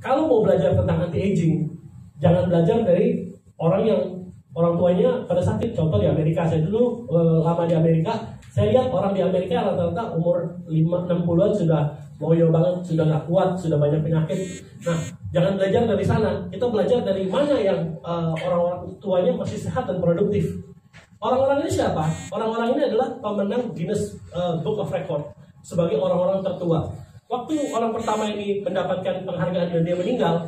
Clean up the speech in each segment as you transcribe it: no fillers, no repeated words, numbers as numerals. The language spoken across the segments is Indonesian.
kalau mau belajar tentang anti-aging, jangan belajar dari orang yang orang tuanya pada sakit. Contoh di Amerika, saya dulu lama di Amerika, saya lihat orang di Amerika rata-rata umur 60-an sudah loyo banget, sudah nggak kuat, sudah banyak penyakit. Nah, jangan belajar dari sana. Kita belajar dari mana yang orang-orang tuanya masih sehat dan produktif. Orang-orang ini siapa? Orang-orang ini adalah pemenang Guinness Book of Record sebagai orang-orang tertua. Waktu orang pertama ini mendapatkan penghargaan dan dia meninggal,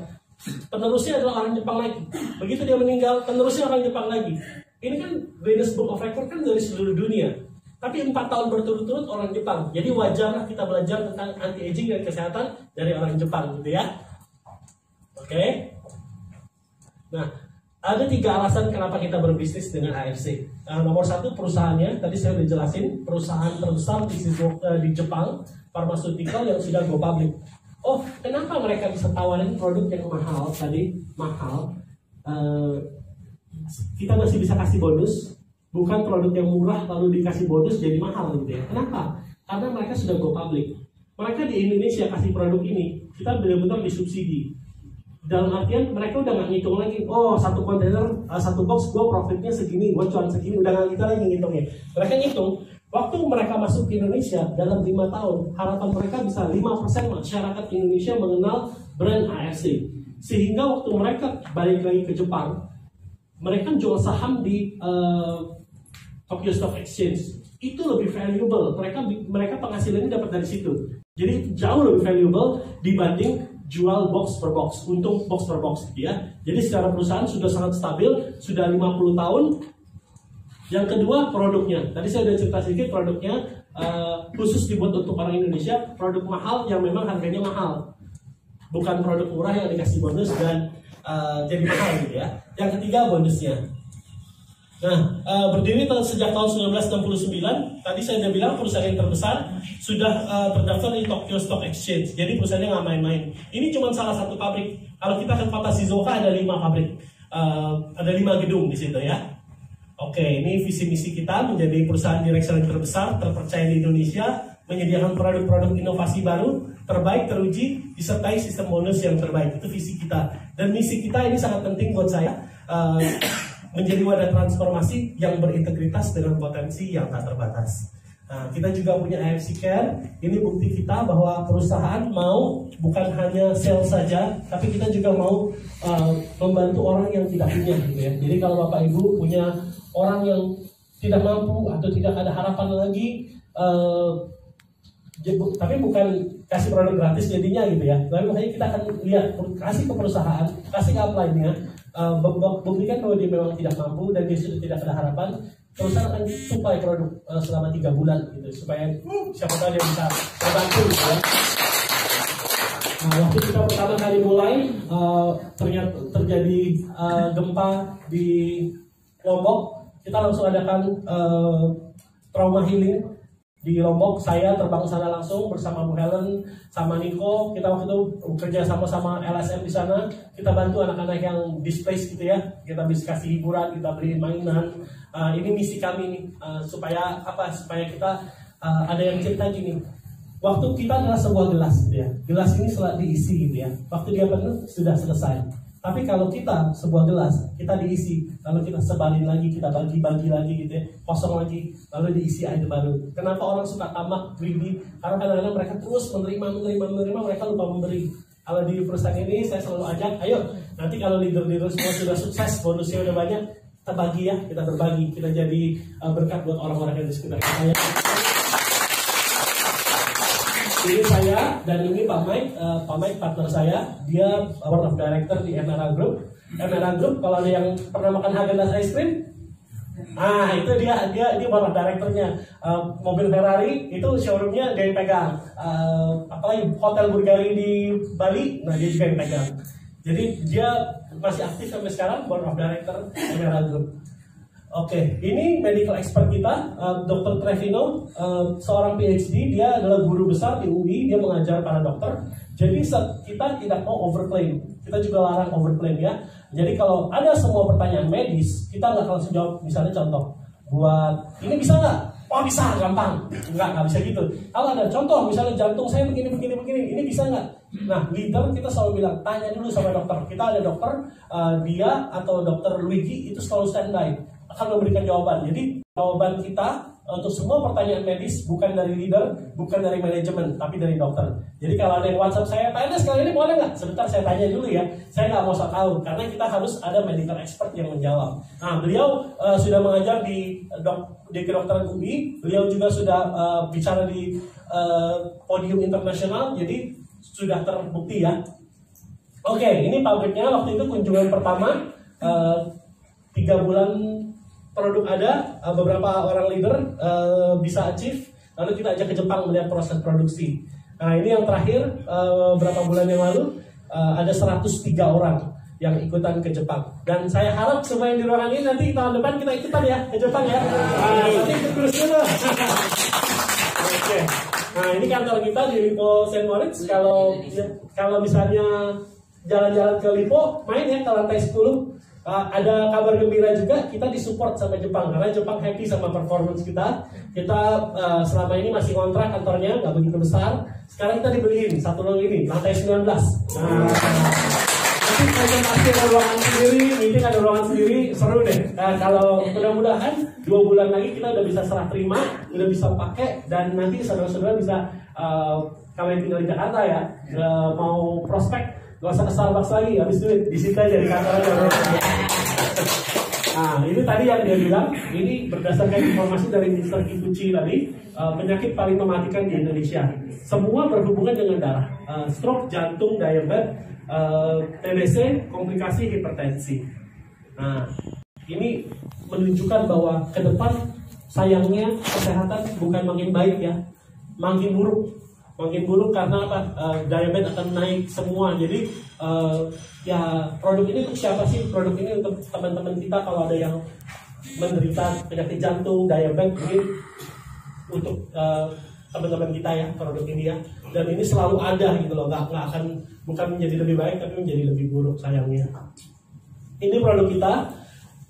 penerusnya adalah orang Jepang lagi. Begitu dia meninggal, penerusnya orang Jepang lagi. Ini kan Guinness Book of Record kan dari seluruh dunia. Tapi 4 tahun berturut-turut orang Jepang. Jadi wajarlah kita belajar tentang anti-aging dan kesehatan dari orang Jepang gitu ya. Oke. Nah, ada 3 alasan kenapa kita berbisnis dengan AFC. Nomor 1, perusahaannya, tadi saya sudah jelasin, perusahaan terbesar di Jepang, pharmaceutical yang sudah go public. Oh, kenapa mereka bisa tawarin produk yang mahal tadi? Mahal. Kita masih bisa kasih bonus, bukan produk yang murah lalu dikasih bonus jadi mahal gitu ya. Kenapa? Karena mereka sudah go public. Mereka di Indonesia kasih produk ini, kita benar-benar disubsidi. Dalam artian mereka udah nggak ngitung lagi, oh satu kontainer, satu box gue profitnya segini, gue cuan segini, udah nggak kita lagi ngitungnya. Mereka ngitung, waktu mereka masuk ke Indonesia dalam 5 tahun, harapan mereka bisa 5% masyarakat Indonesia mengenal brand AFC. Sehingga waktu mereka balik lagi ke Jepang, mereka jual saham di Tokyo Stock Exchange. Itu lebih valuable, mereka penghasilannya dapat dari situ. Jadi jauh lebih valuable dibanding jual box per box, untung box per box gitu ya. Jadi secara perusahaan sudah sangat stabil, sudah 50 tahun. Yang kedua, produknya. Tadi saya sudah cerita sedikit, produknya khusus dibuat untuk orang Indonesia, produk mahal yang memang harganya mahal. Bukan produk murah yang dikasih bonus dan jadi mahal gitu ya. Yang ketiga, bonusnya. Nah, berdiri sejak tahun 1969, tadi saya sudah bilang perusahaan yang terbesar sudah terdaftar di Tokyo Stock Exchange. Jadi perusahaannya nggak main-main. Ini cuma salah satu pabrik. Kalau kita ke kota Shizuoka ada 5 pabrik, ada 5 gedung di situ ya. Oke, ini visi misi kita menjadi perusahaan direksi terbesar, terpercaya di Indonesia, menyediakan produk-produk inovasi baru, terbaik, teruji, disertai sistem bonus yang terbaik. Itu visi kita. Dan misi kita ini sangat penting buat saya. Menjadi wadah transformasi yang berintegritas dengan potensi yang tak terbatas. Nah, kita juga punya AFC Care. Ini bukti kita bahwa perusahaan mau bukan hanya sales saja, tapi kita juga mau membantu orang yang tidak punya gitu ya. Jadi kalau Bapak Ibu punya orang yang tidak mampu atau tidak ada harapan lagi, tapi bukan kasih produk gratis jadinya gitu ya. Tapi makanya kita akan lihat, kasih ke perusahaan, kasih ke upline-nya, buktikan bahwa dia memang tidak mampu dan dia sudah tidak ada harapan. Perusahaan akan supply produk selama 3 bulan gitu, supaya siapa tahu dia bisa membantu gitu ya. Nah, waktu kita pertama kali mulai, ternyata terjadi gempa di Lombok, kita langsung adakan trauma healing di Lombok. Saya terbang ke sana langsung bersama Bu Helen sama Niko. Kita waktu itu bekerja sama LSM di sana. Kita bantu anak-anak yang displaced gitu ya. Kita bisa kasih hiburan, kita beri mainan. Ini misi kami nih, supaya apa? Supaya kita ada yang cerita gini. Waktu kita adalah sebuah gelas gitu ya. Gelas ini selalu diisi gitu ya. Waktu dia penuh sudah selesai. Tapi kalau kita sebuah gelas, kita diisi, lalu kita sebalin lagi, kita bagi-bagi lagi gitu ya, kosong lagi, lalu diisi air baru. Kenapa orang suka tamak, greedy? Karena kadang-kadang mereka terus menerima, mereka lupa memberi. Kalau di perusahaan ini saya selalu ajak, ayo nanti kalau leader-leader semua sudah sukses, bonusnya udah banyak, kita bagi ya, kita berbagi, kita jadi berkat buat orang-orang yang di sekitar kita ya. Ini saya dan ini Pak Mike partner saya, dia board of director di Emera Group. Emera Group kalau ada yang pernah makan Häagen-Dazs ice cream, itu dia board of directornya. Mobil Ferrari itu showroomnya dia yang pegang. Apalagi hotel Bulgari di Bali, nah dia juga yang pegang. Jadi dia masih aktif sampai sekarang, board of director Emera Group. Oke, ini medical expert kita, Dr. Trevino, seorang PhD, dia adalah guru besar di UI, dia mengajar para dokter. Jadi kita tidak mau overclaim, kita juga larang overclaim ya. Jadi kalau ada semua pertanyaan medis, kita nggak langsung jawab. Misalnya contoh, buat ini bisa nggak? oh bisa, gampang. Nggak bisa gitu. Kalau ada contoh, misalnya jantung saya begini, ini bisa nggak? Nah, leader kita selalu bilang, tanya dulu sama dokter. Kita ada dokter, dia atau dokter Luigi itu selalu standby, akan memberikan jawaban. Jadi jawaban kita untuk semua pertanyaan medis bukan dari leader, bukan dari manajemen, tapi dari dokter. Jadi kalau ada yang WhatsApp saya, Pak Enes kali ini boleh nggak? Sebentar saya tanya dulu ya. Saya nggak mau tahu, karena kita harus ada medical expert yang menjawab. Nah, beliau sudah mengajar di kedokteran UI, beliau juga sudah bicara di podium internasional, jadi sudah terbukti ya. Oke, ini pabriknya waktu itu kunjungan pertama 3 bulan produk ada, beberapa orang leader bisa achieve, lalu kita ajak ke Jepang melihat proses produksi. Nah, ini yang terakhir berapa bulan yang lalu ada 103 orang yang ikutan ke Jepang. Dan saya harap semua yang di ruangan ini nanti tahun depan kita ikutan ya ke Jepang ya. Nanti ikut terus dulu. Oke. Nah, ini kantor kita di Lipo St. Moritz. Kalau misalnya jalan-jalan ke Lipo, main ya ke lantai 10. Ada kabar gembira juga, kita disupport sama Jepang karena Jepang happy sama performance kita. Kita selama ini masih kontrak kantornya, nggak begitu besar. Sekarang kita dibeliin satu ini, lantai 19. Nanti presentasi ada ruangan sendiri, meeting ada ruangan sendiri, seru deh. Kalau mudah-mudahan 2 bulan lagi kita udah bisa serah terima, udah bisa pakai, dan nanti saudara-saudara bisa kalau yang tinggal di Jakarta ya, mau prospek, gak usah ke Starbucks lagi, habis duit di situ aja di kantor aja. Nah, ini tadi yang dia bilang, ini berdasarkan informasi dari Mr. Kikuchi tadi, penyakit paling mematikan di Indonesia. Semua berhubungan dengan darah, stroke, jantung, diabetes, TBC, komplikasi hipertensi. Nah, ini menunjukkan bahwa ke depan sayangnya kesehatan bukan makin baik ya, makin buruk. Makin buruk karena apa? Diabetes akan naik semua. Jadi ya produk ini untuk siapa sih? Produk ini untuk teman-teman kita kalau ada yang menderita penyakit jantung, diabetes, ini untuk teman-teman kita ya produk ini ya. Dan ini selalu ada gitu loh, nggak akan, bukan menjadi lebih baik tapi menjadi lebih buruk sayangnya. Ini produk kita,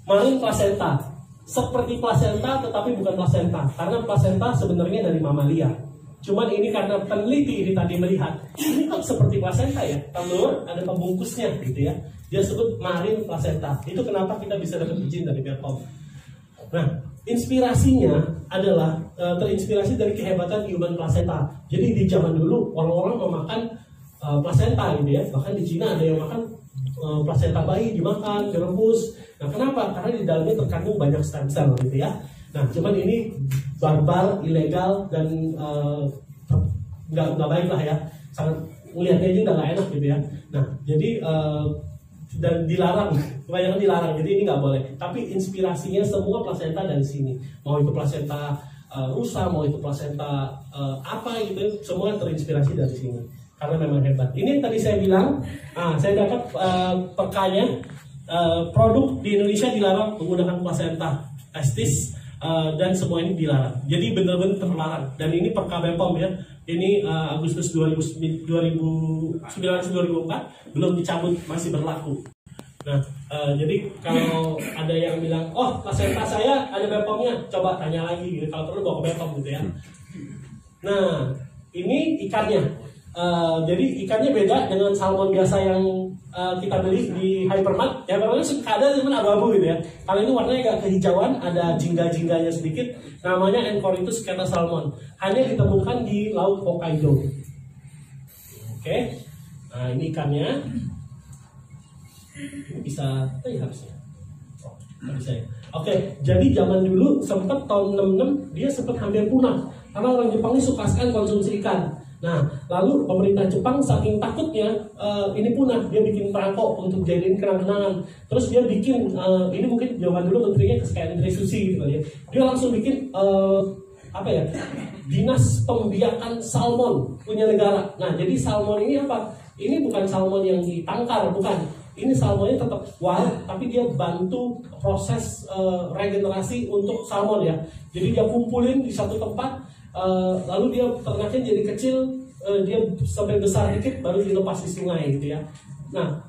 Marine Placenta. Seperti placenta tetapi bukan placenta, karena placenta sebenarnya dari mamalia. Cuman ini karena peneliti ini tadi melihat ini kok seperti placenta ya, telur ada pembungkusnya gitu ya. Dia sebut marine placenta. Itu kenapa kita bisa dapat izin dari BPOM. Nah, inspirasinya adalah terinspirasi dari kehebatan human placenta. Jadi di zaman dulu orang-orang memakan placenta gitu ya. Bahkan di Cina ada yang makan placenta bayi dimakan, direbus. Nah, kenapa? Karena di dalamnya terkandung banyak stem cell gitu ya. Nah, cuman ini barbar, ilegal, dan nggak baik lah ya. Sangat melihatnya juga nggak enak gitu ya. Nah, jadi dan dilarang, kebanyakan dilarang. Jadi ini nggak boleh. Tapi inspirasinya semua plasenta dari sini. Mau itu plasenta rusa, mau itu plasenta apa gitu, semua terinspirasi dari sini. Karena memang hebat. Ini yang tadi saya bilang. Saya dapat perkanya produk di Indonesia dilarang menggunakan plasenta testis. Dan semua ini dilarang. Jadi benar-benar terlarang. Dan ini per KBPOM ya. Ini Agustus 2004 belum dicabut, masih berlaku. Nah, jadi kalau ada yang bilang, oh placenta saya ada BPOM-nya, coba tanya lagi gitu. Kalau perlu bawa ke BPOM gitu ya. Nah, ini ikannya. Jadi ikannya beda dengan salmon biasa yang kita beli di Hypermart. Ya memang suka ada cuman abu-abu gitu ya. Kalau ini warnanya agak kehijauan, ada jingga-jingganya sedikit. Namanya Enchoritus keta salmon. Hanya ditemukan di laut Hokkaido. Oke. Nah, ini ikannya. Ini bisa ya harusnya. Oh, bisa ya. Oke, jadi zaman dulu sempat tahun 66 dia sempat hampir punah karena orang Jepang ini suka sekali konsumsi ikan. Nah, lalu pemerintah Jepang saking takutnya ini punah, dia bikin perangko untuk jadiin kenang-kenangan. Terus dia bikin, ini mungkin zaman dulu menterinya kayak Menteri Susi gitu ya. Dia langsung bikin dinas pembiakan salmon punya negara. Nah, jadi salmon ini apa? Ini bukan salmon yang ditangkar, bukan. Ini salmonnya tetap wild, tapi dia bantu proses regenerasi untuk salmon ya. Jadi dia kumpulin di satu tempat. Lalu dia ternaknya jadi kecil, dia sampai besar dikit baru dilepas di sungai gitu ya. Nah,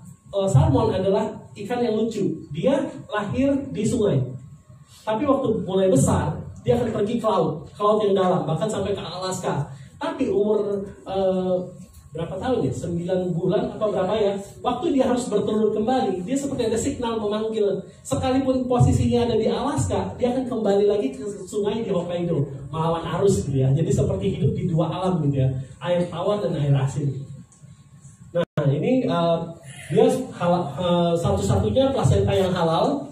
salmon adalah ikan yang lucu. Dia lahir di sungai, tapi waktu mulai besar dia akan pergi ke laut yang dalam, bahkan sampai ke Alaska. Tapi umur berapa tahun ya? 9 bulan atau berapa ya? Waktu dia harus bertelur kembali, dia seperti ada signal memanggil. Sekalipun posisinya ada di Alaska, dia akan kembali lagi ke sungai di Hokkaido, melawan arus gitu ya. Jadi seperti hidup di dua alam gitu ya, air tawar dan air asin. Nah ini dia satu-satunya plasenta yang halal.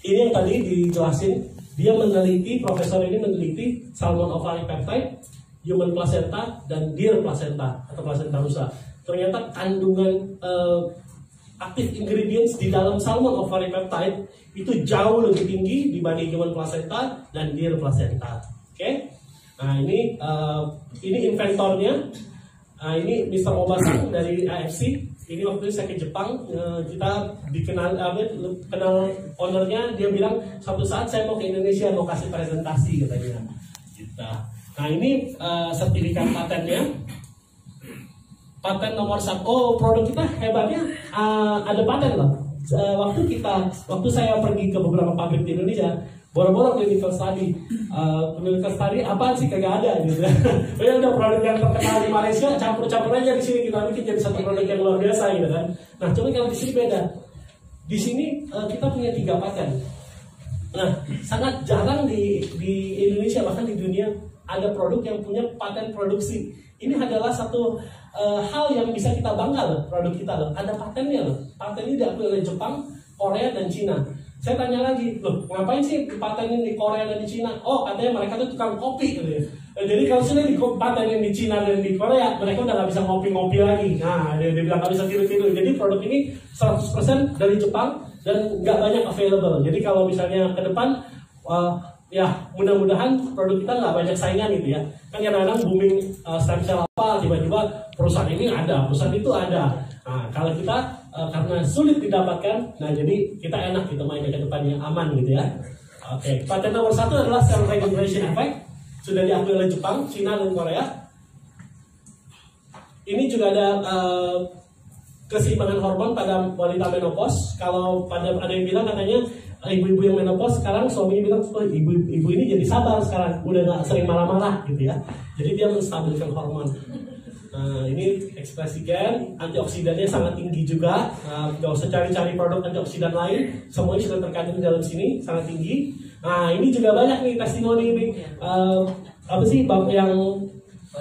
Ini yang tadi dijelasin, dia meneliti, profesor ini meneliti salmon ovary peptide, human placenta, dan deer placenta atau placenta rusa. Ternyata kandungan active ingredients di dalam salmon ovary peptide itu jauh lebih tinggi dibanding human placenta dan deer placenta. Oke? Nah ini inventornya. Nah, ini Mr. Obasang dari AFC. Ini waktu itu saya ke Jepang, kita kenal ownernya, dia bilang suatu saat saya mau ke Indonesia, mau kasih presentasi katanya. Nah ini sertifikat patennya, paten nomor 1. Oh, produk kita hebatnya ada paten loh. Waktu saya pergi ke beberapa pabrik di Indonesia, boro-boro clinical study, apaan sih, kagak ada gitu. Ya udah, produk yang terkenal di Malaysia campur-campur aja di sini, kita bikin jadi satu produk yang luar biasa gitu kan. Nah, cuma kalau di sini beda. Di sini kita punya 3 paten. Nah, sangat jarang di Indonesia, bahkan di dunia, ada produk yang punya paten produksi. Ini adalah satu hal yang bisa kita bangga loh, produk kita loh. Ada patennya loh. Paten ini diakui oleh Jepang, Korea, dan Cina. Saya tanya lagi, loh ngapain sih dipatenin di Korea dan di Cina? Oh, katanya mereka tuh tukang kopi gitu ya. Jadi kalau sudah dipatenin di Cina dan di Korea, mereka udah nggak bisa ngopi-ngopi lagi. Nah, dia bilang nggak bisa tiru-tiru. Jadi produk ini 100% dari Jepang dan nggak banyak available. Jadi kalau misalnya ke depan, ya mudah-mudahan produk kita nggak banyak saingan gitu ya. Kan kadang-kadang booming stem cell apa, tiba-tiba perusahaan ini ada, perusahaan itu ada. Nah, kalau kita karena sulit didapatkan, nah jadi kita enak gitu main ke depannya, aman gitu ya. Oke, paten nomor 1 adalah cell regeneration effect, sudah diakui oleh Jepang, Cina, dan Korea. Ini juga ada keseimbangan hormon pada wanita menopause. Kalau ada yang bilang katanya ibu-ibu yang menopause sekarang suaminya bilang, oh, ibu ini jadi sabar sekarang, udah nggak sering marah-marah gitu ya. Jadi dia menstabilkan hormon. Nah, ini ekspresi gen, antioksidannya sangat tinggi juga. Nggak usah cari-cari produk antioksidan lain, semuanya sudah terkandung di dalam sini, sangat tinggi. Nah, ini juga banyak nih testimoni ini. Apa sih, yang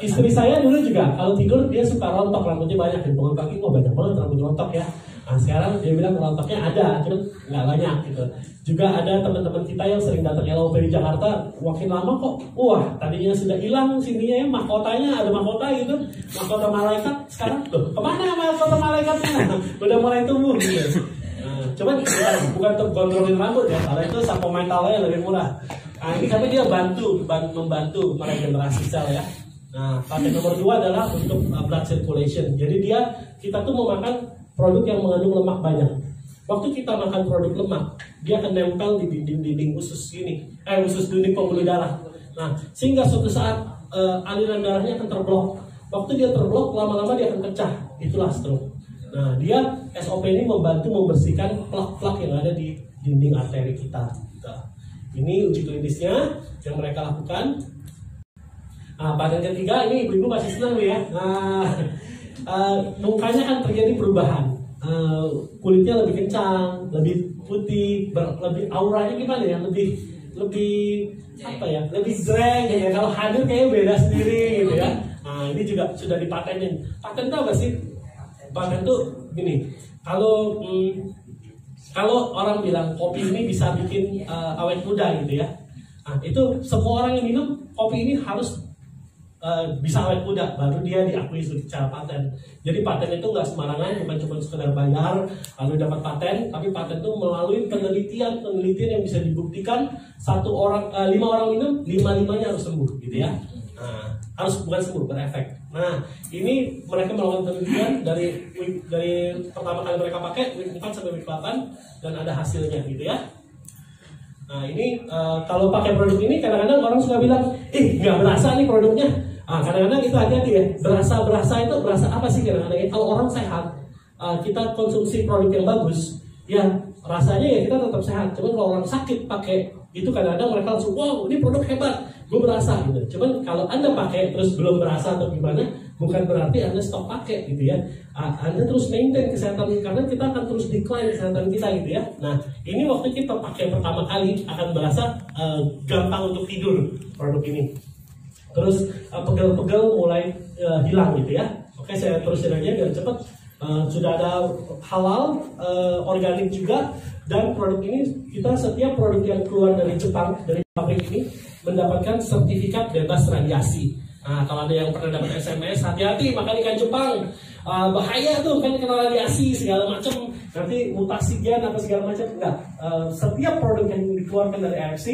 istri saya dulu juga kalau tidur dia suka rontok, rambutnya banyak, di punggung kaki banyak banget rambut rontok ya. Nah, sekarang dia bilang rontoknya ada, cuma nggak banyak gitu. Juga ada teman-teman kita yang sering datang LOP di Jakarta, makin lama kok, wah tadinya sudah hilang sininya ya, mahkotanya ada mahkota gitu, mahkota malaikat, sekarang loh kemana mahkota malaikatnya? Udah mulai tumbuh gitu. Nah, cuman bukan untuk gondrongin rambut ya, kalau itu sampo mentalnya lebih murah. Nah, ini karena dia membantu meregenerasi sel ya. Nah, paten nomor 2 adalah untuk blood circulation. Jadi kita tuh mau makan produk yang mengandung lemak banyak. Waktu kita makan produk lemak, dia akan nempel di dinding usus ini, usus dinding pembuluh darah. Nah, sehingga suatu saat aliran darahnya akan terblok. Waktu dia terblok, lama-lama dia akan pecah. Itulah stroke. Nah, dia SOP ini membantu membersihkan plak-plak yang ada di dinding arteri kita. Nah, ini uji klinisnya yang mereka lakukan. Nah, paten ketiga ini ibu-ibu masih senang ya. Nah, mukanya kan terjadi perubahan. Kulitnya lebih kencang, lebih putih, lebih auranya gimana ya, lebih apa ya, lebih jreng ya. Kalau hadir kayaknya beda sendiri gitu ya. Nah, ini juga sudah dipatenin. Paten itu apa sih? Paten tuh gini, kalau orang bilang kopi ini bisa bikin awet muda gitu ya. Nah, itu semua orang yang minum kopi ini harus bisa awet muda, baru dia diakui secara paten. Jadi paten itu nggak sembarangan, bukan cuma sekedar bayar lalu dapat paten, tapi paten itu melalui penelitian yang bisa dibuktikan 5 orang minum, 5-5-nya harus sembuh gitu ya. Nah, harus bukan sembuh, berefek. Nah, ini mereka melakukan penelitian dari pertama kali mereka pakai week 4 sampai week 8 dan ada hasilnya gitu ya. Nah, ini kalau pakai produk ini kadang-kadang orang suka bilang, nggak berasa nih produknya. Kadang-kadang itu hati-hati ya, berasa itu berasa apa sih kadang-kadang? Kalau orang sehat, kita konsumsi produk yang bagus, ya rasanya ya kita tetap sehat. Cuman kalau orang sakit pakai itu kadang-kadang mereka langsung, wow ini produk hebat, gue berasa gitu. Cuman kalau Anda pakai terus belum berasa atau gimana, bukan berarti Anda stop pakai gitu ya. Anda terus maintain kesehatan, karena kita akan terus decline kesehatan kita gitu ya. Nah ini waktu kita pakai pertama kali akan berasa gampang untuk tidur produk ini. Terus pegel-pegel mulai hilang gitu ya. Oke, saya terusin aja biar cepat. Sudah ada halal, organik juga, dan produk ini kita setiap produk yang keluar dari Jepang, dari pabrik ini mendapatkan sertifikat bebas radiasi. Nah, kalau ada yang pernah dapat SMS, hati-hati makan ikan Jepang, bahaya tuh kan kena radiasi segala macam, nanti mutasi gen apa segala macam. Enggak, setiap produk yang dikeluarkan dari AFC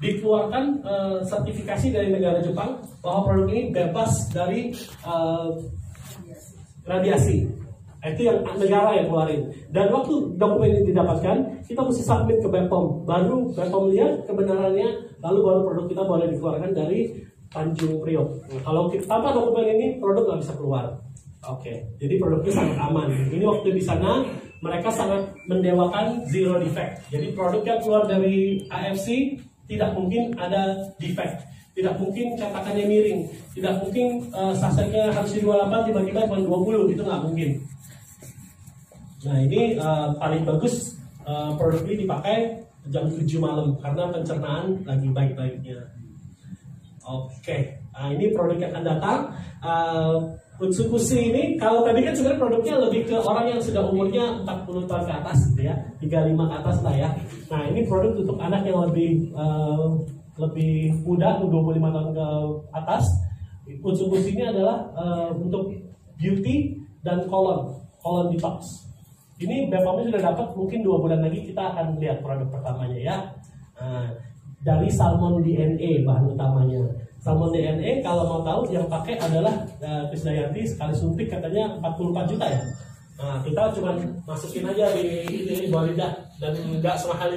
dikeluarkan sertifikasi dari negara Jepang bahwa produk ini bebas dari radiasi. Itu yang negara yang keluarin. Dan waktu dokumen ini didapatkan, kita mesti submit ke BPOM. Baru BPOM lihat kebenarannya, lalu baru produk kita boleh dikeluarkan dari Tanjung Priok. Nah, kalau tanpa dokumen ini, produk nggak bisa keluar. Oke, jadi produknya sangat aman. Ini waktu di sana, mereka sangat mendewakan zero defect. Jadi produk yang keluar dari AFC tidak mungkin ada defect. Tidak mungkin cetakannya miring. Tidak mungkin sasetnya harus di 28, tiba-tiba cuma 20. Itu nggak mungkin. Nah ini paling bagus produk ini dipakai jam 7 malam karena pencernaan lagi baik-baiknya. Oke, nah ini produk yang akan datang. Utsukushi ini, kalau tadi kan sebenarnya produknya lebih ke orang yang sudah umurnya 40 tahun ke atas gitu ya, 35 ke atas lah ya. Nah ini produk untuk anak yang lebih muda, 25 tahun ke atas. Utsukushi ini adalah untuk beauty dan colon detox. Ini BPOM-nya sudah dapat, mungkin 2 bulan lagi kita akan lihat produk pertamanya ya. Nah, dari salmon DNA bahan utamanya. Salmon DNA kalau mau tahu yang pakai adalah Krisdayanti, sekali suntik katanya 44 juta ya. Nah, kita cuma masukin aja di bawah lidah dan nggak semahal